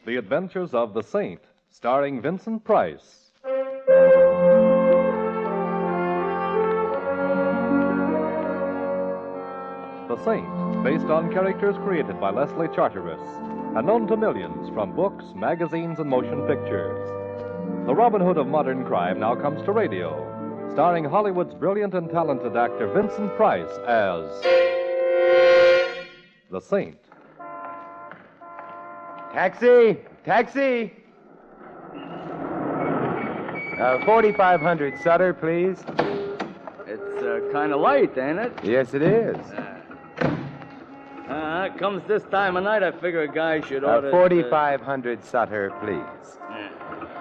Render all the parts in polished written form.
The Adventures of the Saint, starring Vincent Price. The Saint, based on characters created by Leslie Charteris and known to millions from books, magazines, and motion pictures. The Robin Hood of modern crime now comes to radio, starring Hollywood's brilliant and talented actor Vincent Price as the Saint. Taxi! Taxi! 4500 Sutter, please. It's kind of late, ain't it? Yes, it is. Comes this time of night, I figure a guy should order... 4500 Sutter, please.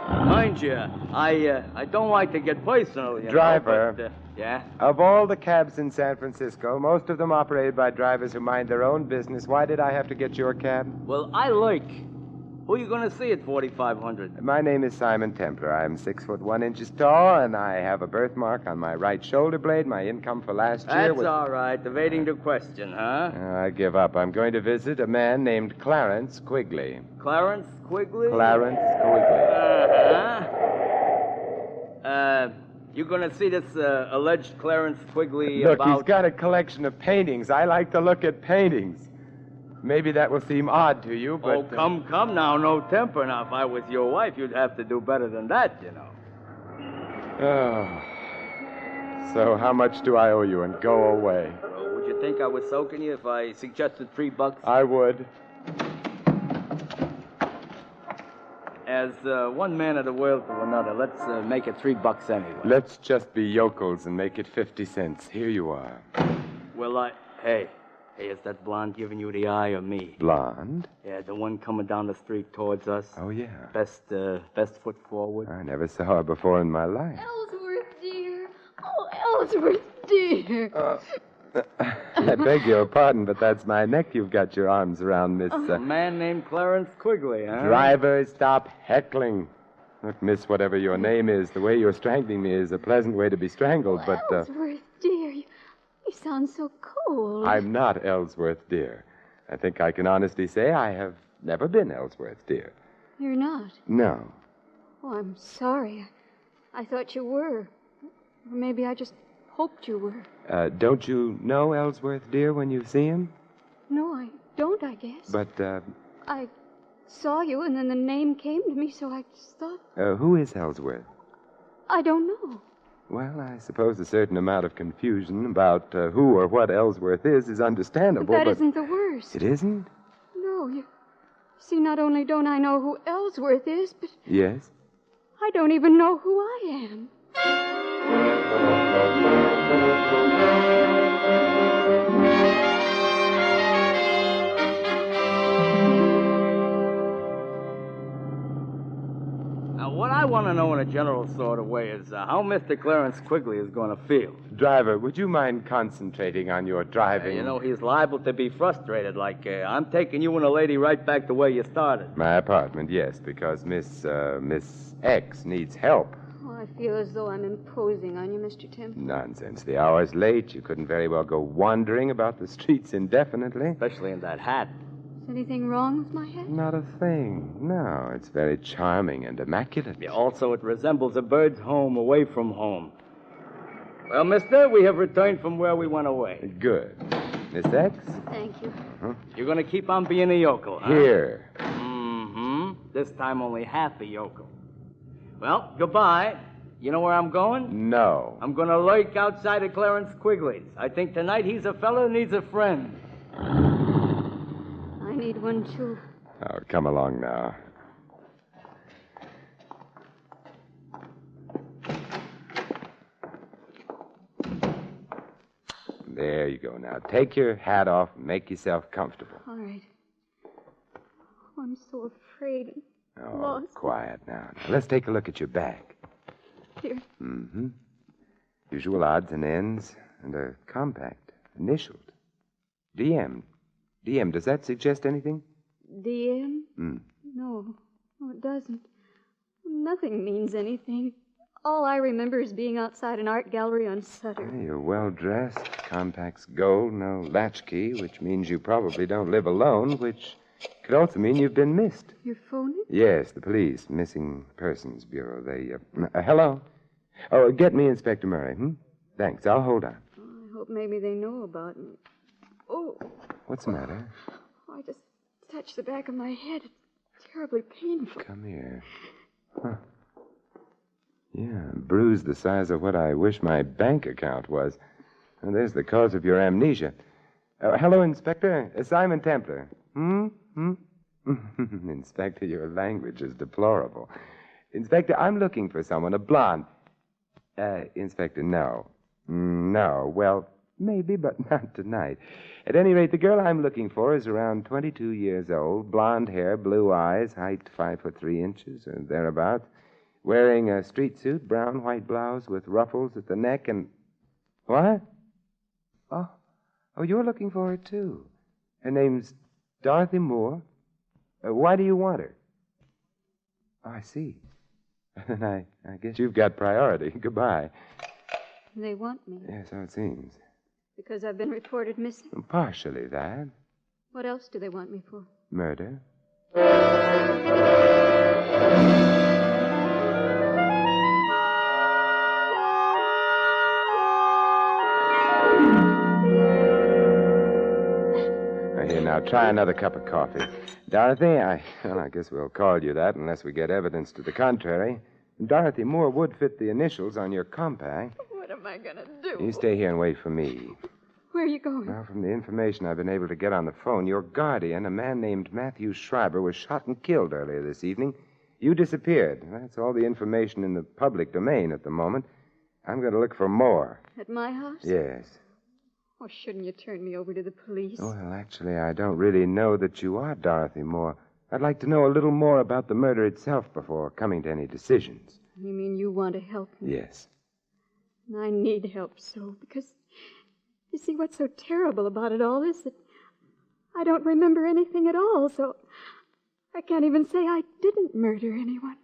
Mind you, I don't like to get personal, you Driver. know, but, yeah? Of all the cabs in San Francisco, most of them operated by drivers who mind their own business. Why did I have to get your cab? Well, I like. Who are you going to see at 4500? My name is Simon Templar. I'm 6'1" tall, and I have a birthmark on my right shoulder blade. My income for last year That's was... all right. Evading the question, huh? I give up. I'm going to visit a man named Clarence Quigley. Clarence Quigley? Clarence Quigley. You going to see this alleged Clarence Quigley Look, about... he's got a collection of paintings. I like to look at paintings. Maybe that will seem odd to you, but... Oh, come now. No temper. Now, if I was your wife, you'd have to do better than that, you know. Oh. So how much do I owe you, and go away? Well, would you think I was soaking you if I suggested $3? I would. As one man of the world to another, let's make it $3 anyway. Let's just be yokels and make it 50 cents. Here you are. Well, Hey, is that blonde giving you the eye or me? Blonde? Yeah, the one coming down the street towards us. Oh, yeah. Best foot forward. I never saw her before in my life. Ellsworth, dear. Oh, Ellsworth, dear. I beg your pardon, but that's my neck you've got your arms around, Miss... A man named Clarence Quigley, huh? Driver, stop heckling. Look, miss, whatever your name is, the way you're strangling me is a pleasant way to be strangled, but... Ellsworth, dear, you sound so cold. I'm not Ellsworth, dear. I think I can honestly say I have never been Ellsworth, dear. You're not? No. Oh, I'm sorry. I thought you were. Or maybe I just hoped you were. Don't you know Ellsworth, dear, when you see him? No, I don't, I guess. But, I saw you, and then the name came to me, so I just thought... who is Ellsworth? I don't know. Well, I suppose a certain amount of confusion about who or what Ellsworth is understandable, But that isn't the worst. It isn't? No, you see, not only don't I know who Ellsworth is, but... Yes? I don't even know who I am. Now, what I want to know in a general sort of way is how Mr. Clarence Quigley is going to feel. Driver, would you mind concentrating on your driving? You know, he's liable to be frustrated, like, I'm taking you and a lady right back to where you started. My apartment, yes, because Miss X needs help. Oh, I feel as though I'm imposing on you, Mr. Tim. Nonsense. The hour's late. You couldn't very well go wandering about the streets indefinitely. Especially in that hat. Is anything wrong with my head? Not a thing. No, it's very charming and immaculate. Yeah, also, it resembles a bird's home away from home. Well, mister, we have returned from where we went away. Good. Miss X? Thank you. You're going to keep on being a yokel, huh? Here. Mm-hmm. This time only half a yokel. Well, goodbye. You know where I'm going? No. I'm going to lurk outside of Clarence Quigley's. I think tonight he's a fellow who needs a friend. I need one, too. Oh, come along now. There you go. Now, take your hat off and make yourself comfortable. All right. Oh, I'm so afraid and Oh, lost. quiet now. Let's take a look at your bag. Here. Mm-hmm. Usual odds and ends, and a compact, initialed. DM. DM, does that suggest anything? DM? Hmm. No, it doesn't. Nothing means anything. All I remember is being outside an art gallery on Sutter. You're well dressed. Compact's gold, no latchkey, which means you probably don't live alone, which Could also mean you've been missed. You're phoning? Yes, the police, Missing Persons Bureau. Hello? Oh, get me Inspector Murray, Thanks, I'll hold on. Oh, I hope maybe they know about me. Oh. What's the matter? Oh, I just touched the back of my head. It's terribly painful. Come here. Huh. Yeah, bruise the size of what I wish my bank account was. And there's the cause of your amnesia. Hello, Inspector. Simon Templar. Inspector, your language is deplorable. Inspector, I'm looking for someone, a blonde. Inspector, no. No, well, maybe, but not tonight. At any rate, the girl I'm looking for is around 22 years old, blonde hair, blue eyes, height 5'3" or thereabouts, wearing a street suit, brown white blouse with ruffles at the neck and... What? Oh, you're looking for her, too. Her name's Dorothy Moore. Why do you want her? Oh, I see. Then I guess you've got priority. Goodbye. They want me. Yes, so it seems. Because I've been reported missing? Partially that. What else do they want me for? Murder. Here, now, try another cup of coffee. Dorothy, I guess we'll call you that unless we get evidence to the contrary. Dorothy Moore would fit the initials on your compact. What am I going to do? You stay here and wait for me. Where are you going? Well, from the information I've been able to get on the phone, your guardian, a man named Matthew Schreiber, was shot and killed earlier this evening. You disappeared. That's all the information in the public domain at the moment. I'm going to look for more. At my house? Yes. Oh, shouldn't you turn me over to the police? Well, actually, I don't really know that you are Dorothy Moore. I'd like to know a little more about the murder itself before coming to any decisions. You mean you want to help me? Yes. And I need help so, because you see what's so terrible about it all is that I don't remember anything at all, so I can't even say I didn't murder anyone.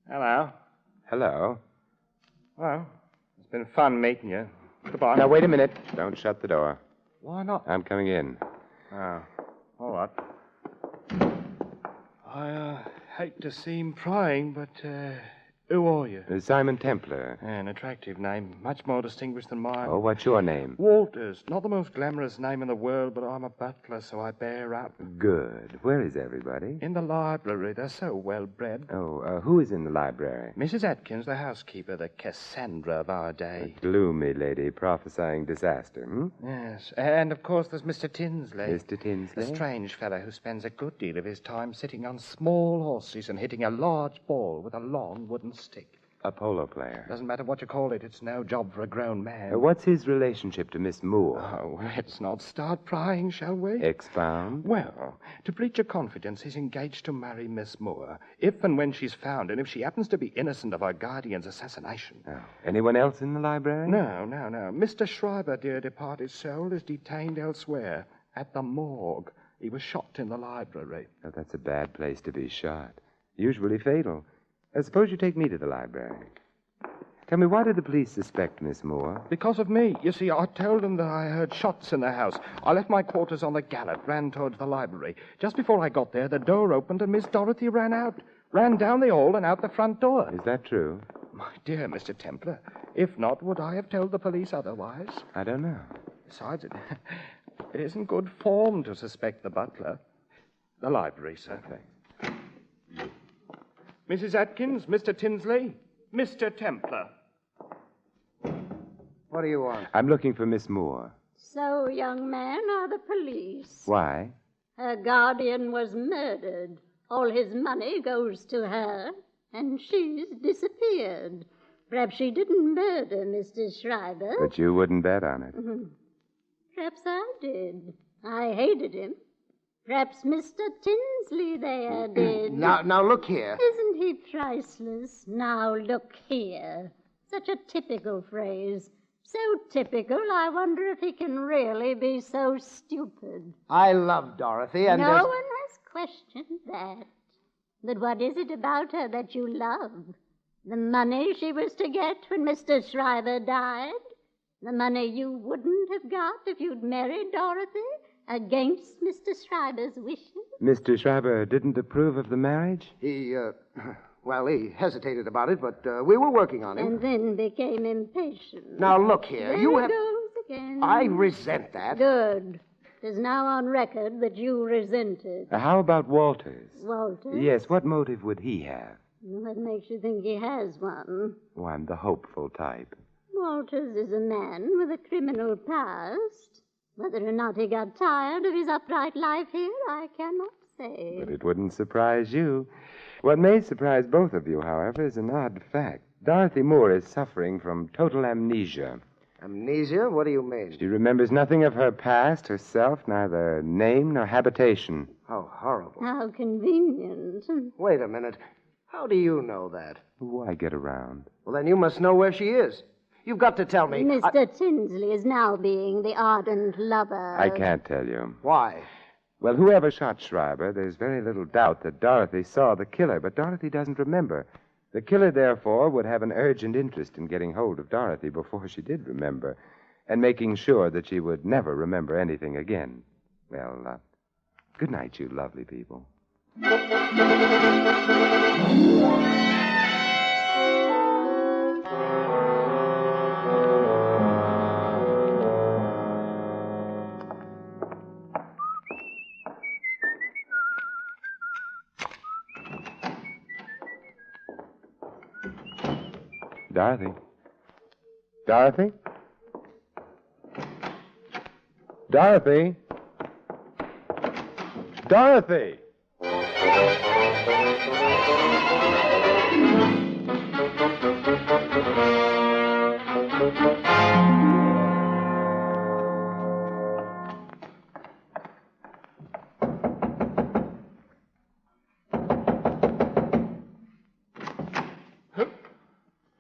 Hello. Hello. Well, it's been fun meeting you. Goodbye. Now, wait a minute. Don't shut the door. Why not? I'm coming in. Oh, all right. I hate to seem prying, but who are you? Simon Templar. An attractive name, much more distinguished than mine. Oh, what's your name? Walters. Not the most glamorous name in the world, but I'm a butler, so I bear up. Good. Where is everybody? In the library. They're so well bred. Oh, who is in the library? Mrs. Atkins, the housekeeper, the Cassandra of our day. A gloomy lady prophesying disaster, Yes. And, of course, there's Mr. Tinsley. Mr. Tinsley? A strange fellow who spends a good deal of his time sitting on small horses and hitting a large ball with a long wooden stick. A polo player. Doesn't matter what you call it. It's no job for a grown man. What's his relationship to Miss Moore? Oh, let's not start prying, shall we? Expound. Well, to breach your confidence, he's engaged to marry Miss Moore, if and when she's found, and if she happens to be innocent of our guardian's assassination. Oh. Anyone else in the library? No. Mr. Schreiber, dear departed soul, is detained elsewhere, at the morgue. He was shot in the library. Oh, that's a bad place to be shot. Usually fatal. Suppose you take me to the library. Tell me, why did the police suspect Miss Moore? Because of me. You see, I told them that I heard shots in the house. I left my quarters on the Gallant, ran towards the library. Just before I got there, the door opened and Miss Dorothy ran out. Ran down the hall and out the front door. Is that true? My dear Mr. Templar, if not, would I have told the police otherwise? I don't know. Besides, it isn't good form to suspect the butler. The library, sir. Thanks. Mrs. Atkins, Mr. Tinsley, Mr. Templar. What do you want? I'm looking for Miss Moore. So, young man, are the police. Why? Her guardian was murdered. All his money goes to her, and she's disappeared. Perhaps she didn't murder Mr. Schreiber. But you wouldn't bet on it. Perhaps I did. I hated him. Perhaps Mr. Tinsley there did. Now, look here. Isn't he priceless? Now, look here. Such a typical phrase. So typical, I wonder if he can really be so stupid. I love Dorothy, and No there's- one has questioned that. But what is it about her that you love? The money she was to get when Mr. Schreiber died? The money you wouldn't have got if you'd married Dorothy against Mr. Schreiber's wishes? Mr. Schreiber didn't approve of the marriage? he hesitated about it, but we were working on him. And then became impatient. Now, look here. There You he have... goes again. I resent that. Good. It is now on record that you resent it. How about Walters? Walter? Yes, what motive would he have? What makes you think he has one? Oh, I'm the hopeful type. Walters is a man with a criminal past. Whether or not he got tired of his upright life here, I cannot say. But it wouldn't surprise you. What may surprise both of you, however, is an odd fact. Dorothy Moore is suffering from total amnesia. Amnesia? What do you mean? She remembers nothing of her past, herself, neither name nor habitation. How horrible. How convenient. Wait a minute. How do you know that? Why get around? Well, then you must know where she is. You've got to tell me. Mr. Tinsley is now being the ardent lover. I can't tell you. Why? Well, whoever shot Schreiber, there's very little doubt that Dorothy saw the killer, but Dorothy doesn't remember. The killer, therefore, would have an urgent interest in getting hold of Dorothy before she did remember, and making sure that she would never remember anything again. Well, good night, you lovely people. Dorothy? Dorothy? Dorothy? Dorothy!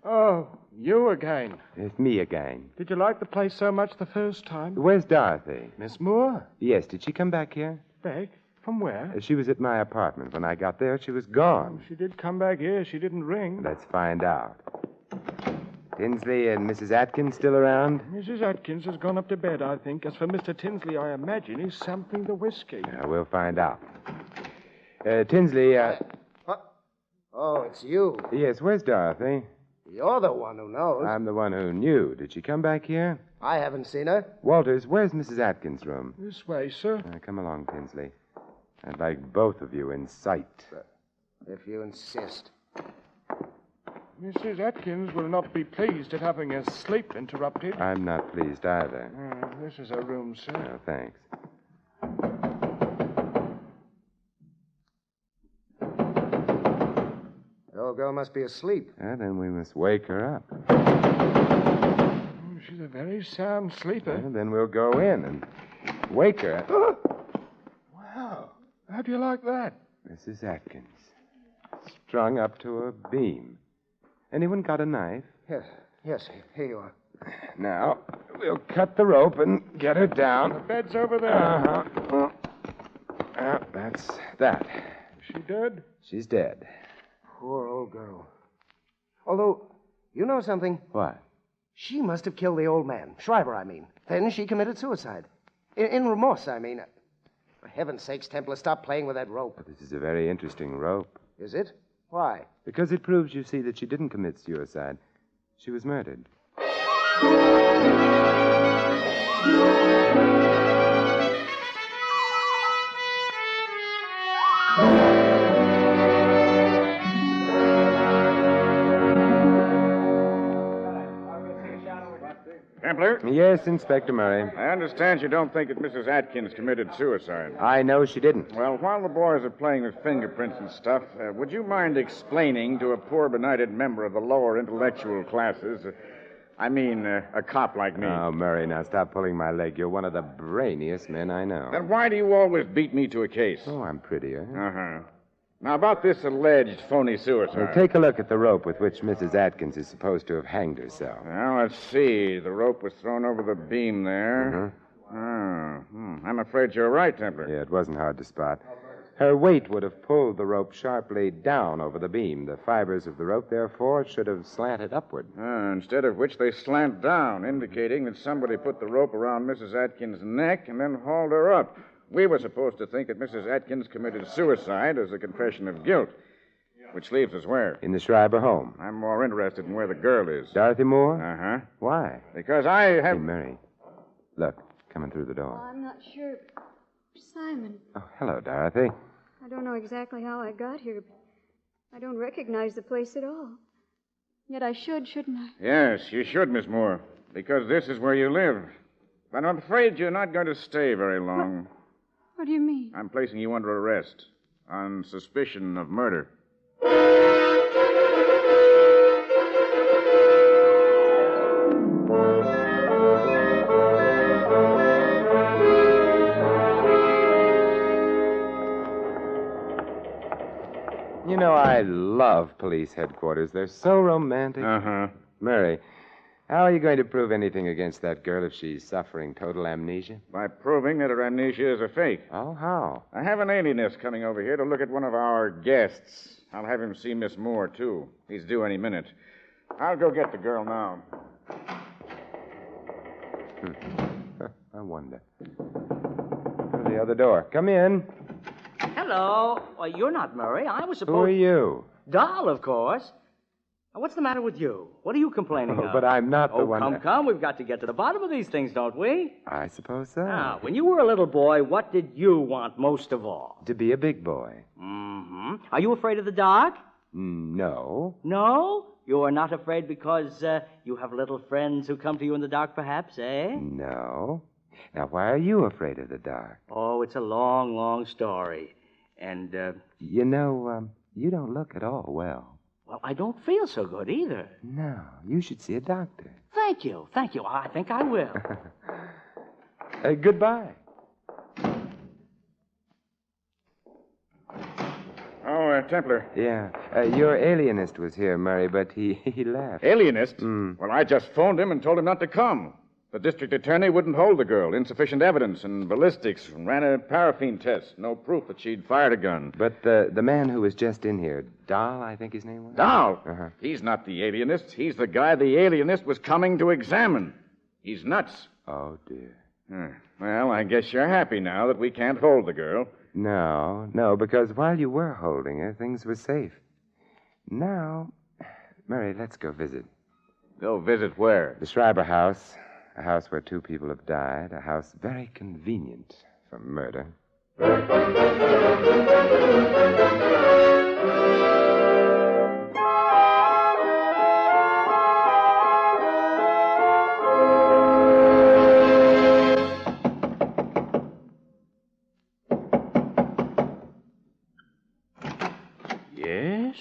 Oh, you again. It's me again. Did you like the place so much the first time? Where's Dorothy? Miss Moore? Yes, did she come back here? Back? From where? She was at my apartment. When I got there, she was gone. She did come back here. She didn't ring. Let's find out. Tinsley and Mrs. Atkins still around? Mrs. Atkins has gone up to bed, I think. As for Mr. Tinsley, I imagine he's sampling the whiskey. We'll find out. Tinsley, What? Oh, it's you. yes, where's Dorothy? You're the one who knows. I'm the one who knew. Did she come back here? I haven't seen her. Walters, where's Mrs. Atkins' room? This way, sir. Come along, Tinsley. I'd like both of you in sight. If you insist. Mrs. Atkins will not be pleased at having her sleep interrupted. I'm not pleased either. This is her room, sir. Oh, thanks. The old girl must be asleep. Then we must wake her up. She's a very sound sleeper. Then we'll go in and wake her. Wow. How do you like that? Mrs. Atkins. Strung up to a beam. Anyone got a knife? Yes, here you are. Now, we'll cut the rope and get her down. Bed's over there. Uh-huh. That's that. Is she dead? She's dead. Poor old girl. Although, you know something? What? She must have killed the old man. Schreiber, I mean. Then she committed suicide. In remorse, I mean. For heaven's sakes, Templar, stop playing with that rope. This is a very interesting rope. Is it? Why? Because it proves, you see, that she didn't commit suicide. She was murdered. Templar, Yes, Inspector Murray. I understand you don't think that Mrs. Atkins committed suicide. I know she didn't. Well, while the boys are playing with fingerprints and stuff, would you mind explaining to a poor benighted member of the lower intellectual classes, a cop like me? Oh, Murray, now stop pulling my leg. You're one of the brainiest men I know. Then why do you always beat me to a case? Oh, I'm prettier. Uh-huh. Now, about this alleged phony suicide. Well, take a look at the rope with which Mrs. Atkins is supposed to have hanged herself. Well, let's see. The rope was thrown over the beam there. I'm afraid you're right, Templar. Yeah, it wasn't hard to spot. Her weight would have pulled the rope sharply down over the beam. The fibers of the rope, therefore, should have slanted upward. Instead of which they slant down, indicating that somebody put the rope around Mrs. Atkins' neck and then hauled her up. We were supposed to think that Mrs. Atkins committed suicide as a confession of guilt. Which leaves us where? In the Schreiber home. I'm more interested in where the girl is. Dorothy Moore? Uh-huh. Why? Because I have... Hey, Mary. Look, coming through the door. I'm not sure. Simon. Oh, hello, Dorothy. I don't know exactly how I got here, but I don't recognize the place at all. Yet I should, shouldn't I? Yes, you should, Miss Moore. Because this is where you live. But I'm afraid you're not going to stay very long. What do you mean? I'm placing you under arrest on suspicion of murder. You know, I love police headquarters. They're so romantic. Uh-huh. Mary, how are you going to prove anything against that girl if she's suffering total amnesia? By proving that her amnesia is a fake. Oh, how? I have an alienist coming over here to look at one of our guests. I'll have him see Miss Moore, too. He's due any minute. I'll go get the girl now. I wonder. Oh, the other door. Come in. Hello. Well, you're not Murray. I was supposed... Who are you? Doll, of course. Now, what's the matter with you? What are you complaining of? But I'm not the one... Come. We've got to get to the bottom of these things, don't we? I suppose so. Now, when you were a little boy, what did you want most of all? To be a big boy. Mm-hmm. Are you afraid of the dark? No. No? You are not afraid because you have little friends who come to you in the dark, perhaps, eh? No. Now, why are you afraid of the dark? Oh, it's a long, long story. And, You know, you don't look at all well. well, I don't feel so good either. No, you should see a doctor. Thank you. I think I will. Goodbye. Oh, Templar. Yeah. Your alienist was here, Murray, but he left. Alienist? Well, I just phoned him and told him not to come. The district attorney wouldn't hold the girl. Insufficient evidence and ballistics. Ran a paraffin test. No proof that she'd fired a gun. But the man who was just in here, Dahl, I think his name was? Dahl? Uh-huh. He's not the alienist. He's the guy the alienist was coming to examine. He's nuts. Oh, dear. Well, I guess you're happy now that we can't hold the girl. No, because while you were holding her, things were safe. Now, Murray, let's go visit. Go visit where? The Schreiber house. A house where 2 people have died. A house very convenient for murder. Yes?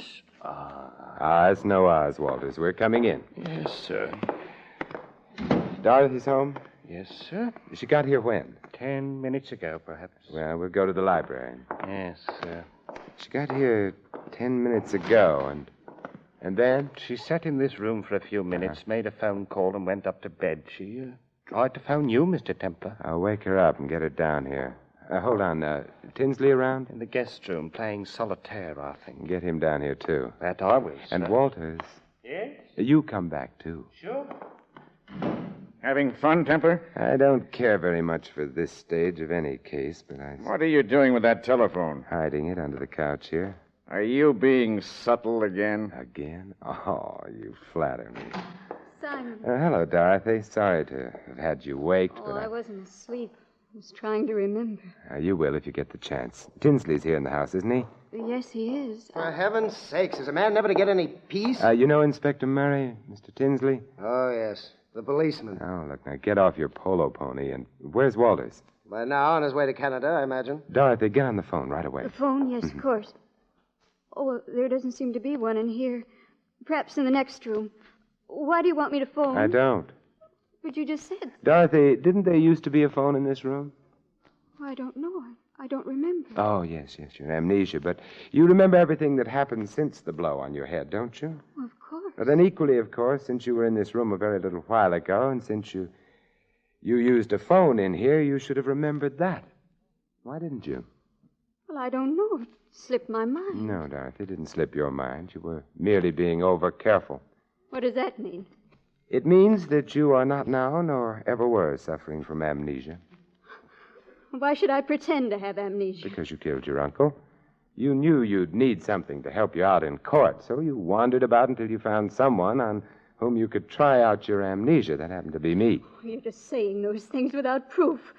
It's no Oz, Walters. We're coming in. Yes, sir. Dorothy's home? Yes, sir. She got here when? 10 minutes ago, perhaps. Well, we'll go to the library. Yes, sir. She got here 10 minutes ago, and then? She sat in this room for a few minutes, made a phone call, and went up to bed. She tried to phone you, Mr. Templar. I'll wake her up and get her down here. Hold on. Tinsley around? In the guest room, playing solitaire, I think. Get him down here, too. That I will, sir. And Walters. Yes? You come back, too. Sure. Having fun, Templar? I don't care very much for this stage of any case, but What are you doing with that telephone? hiding it under the couch here. Are you being subtle again? Again? Oh, you flatter me. Simon. Hello, Dorothy. Sorry to have had you waked, Oh, but I wasn't asleep. I was trying to remember. You will if you get the chance. Tinsley's here in the house, isn't he? Yes, he is. For heaven's sakes, is a man never to get any peace? You know Inspector Murray, Mr. Tinsley? Oh, yes. The policeman. Oh, look, now get off your polo pony and... Where's Walters? By now, on his way to Canada, I imagine. Dorothy, get on the phone right away. The phone? Yes, of course. Oh, well, there doesn't seem to be one in here. Perhaps in the next room. Why do you want me to phone? I don't. But you just said. Dorothy, didn't there used to be a phone in this room? Oh, I don't know. I don't remember. Oh, yes, your amnesia. But you remember everything that happened since the blow on your head, don't you? Well, of course. Well, then equally, of course, since you were in this room a very little while ago, and since you used a phone in here, you should have remembered that. Why didn't you? Well, I don't know. It slipped my mind. No, Dorothy, it didn't slip your mind. You were merely being over-careful. What does that mean? It means that you are not now, nor ever were, suffering from amnesia. Why should I pretend to have amnesia? Because you killed your uncle. You knew you'd need something to help you out in court, so you wandered about until you found someone on whom you could try out your amnesia. That happened to be me. You're just saying those things without proof.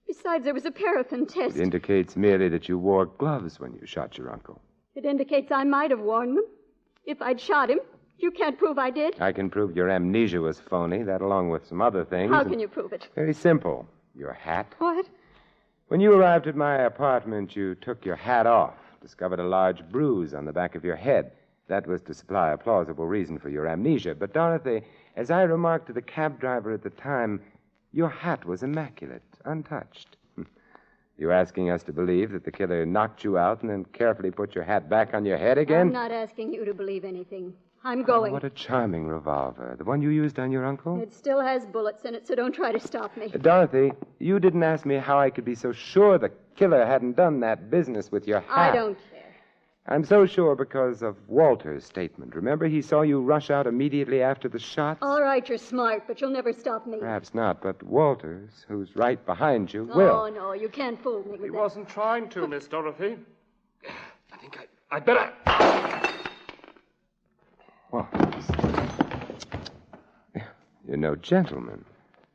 Besides, there was a paraffin test. It indicates merely that you wore gloves when you shot your uncle. It indicates I might have worn them. If I'd shot him, you can't prove I did. I can prove your amnesia was phony, that along with some other things. How can you prove it? Very simple. Your hat. What? When you arrived at my apartment, you took your hat off, discovered a large bruise on the back of your head. That was to supply a plausible reason for your amnesia. But, Dorothy, as I remarked to the cab driver at the time, your hat was immaculate, untouched. You asking us to believe that the killer knocked you out and then carefully put your hat back on your head again? I'm not asking you to believe anything. I'm going. Oh, what a charming revolver. The one you used on your uncle? It still has bullets in it, so don't try to stop me. Dorothy, you didn't ask me how I could be so sure the killer hadn't done that business with your hat. I don't care. I'm so sure because of Walter's statement. Remember, he saw you rush out immediately after the shots? All right, you're smart, but you'll never stop me. Perhaps not, but Walters, who's right behind you, will. Oh, no, you can't fool me with He that. wasn't trying to, Miss Dorothy. I think I'd better... Well, you're no gentleman.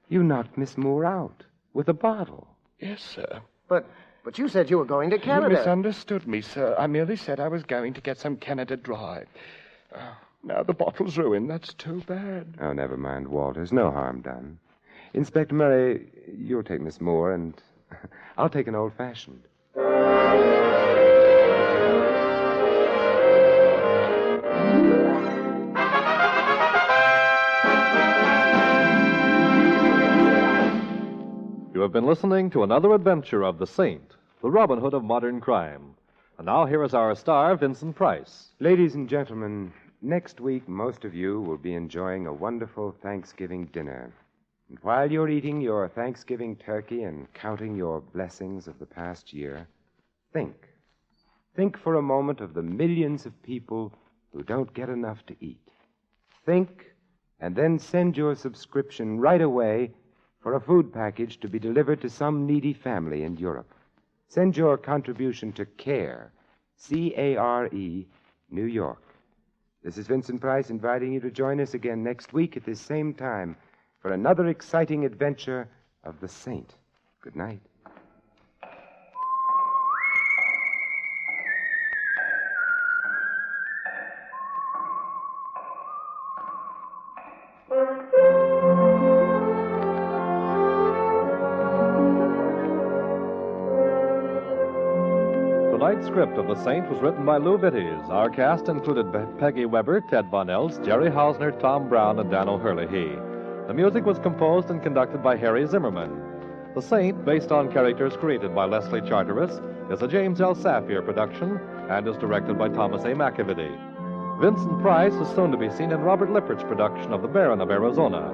You knocked Miss Moore out with a bottle. Yes, sir. But you said you were going to You Canada. misunderstood me, sir. I merely said I was going to get some Canada Dry. Now the bottle's ruined. That's too bad. Oh, never mind, Walters. No harm done. Inspector Murray, you'll take Miss Moore, and I'll take an old-fashioned. You have been listening to another adventure of the Saint, the Robin Hood of modern crime. And now here is our star, Vincent Price. Ladies and gentlemen, next week most of you will be enjoying a wonderful Thanksgiving dinner. And while you're eating your Thanksgiving turkey and counting your blessings of the past year, think. Think for a moment of the millions of people who don't get enough to eat. Think, and then send your subscription right away for a food package to be delivered to some needy family in Europe. Send your contribution to CARE, C-A-R-E, New York. This is Vincent Price inviting you to join us again next week at this same time for another exciting adventure of the Saint. Good night. Tonight's script of The Saint was written by Lou Vittes. Our cast included Peggy Weber, Ted Von Els, Jerry Hausner, Tom Brown, and Dan O'Hurley. The music was composed and conducted by Harry Zimmerman. The Saint, based on characters created by Leslie Charteris, is a James L. Safier production and is directed by Thomas A. McAvity. Vincent Price is soon to be seen in Robert Lippert's production of The Baron of Arizona.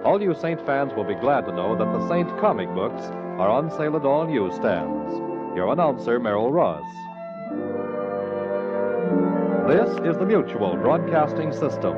All you Saint fans will be glad to know that the Saint comic books are on sale at all newsstands. Your announcer, Merrill Ross. This is the Mutual Broadcasting System.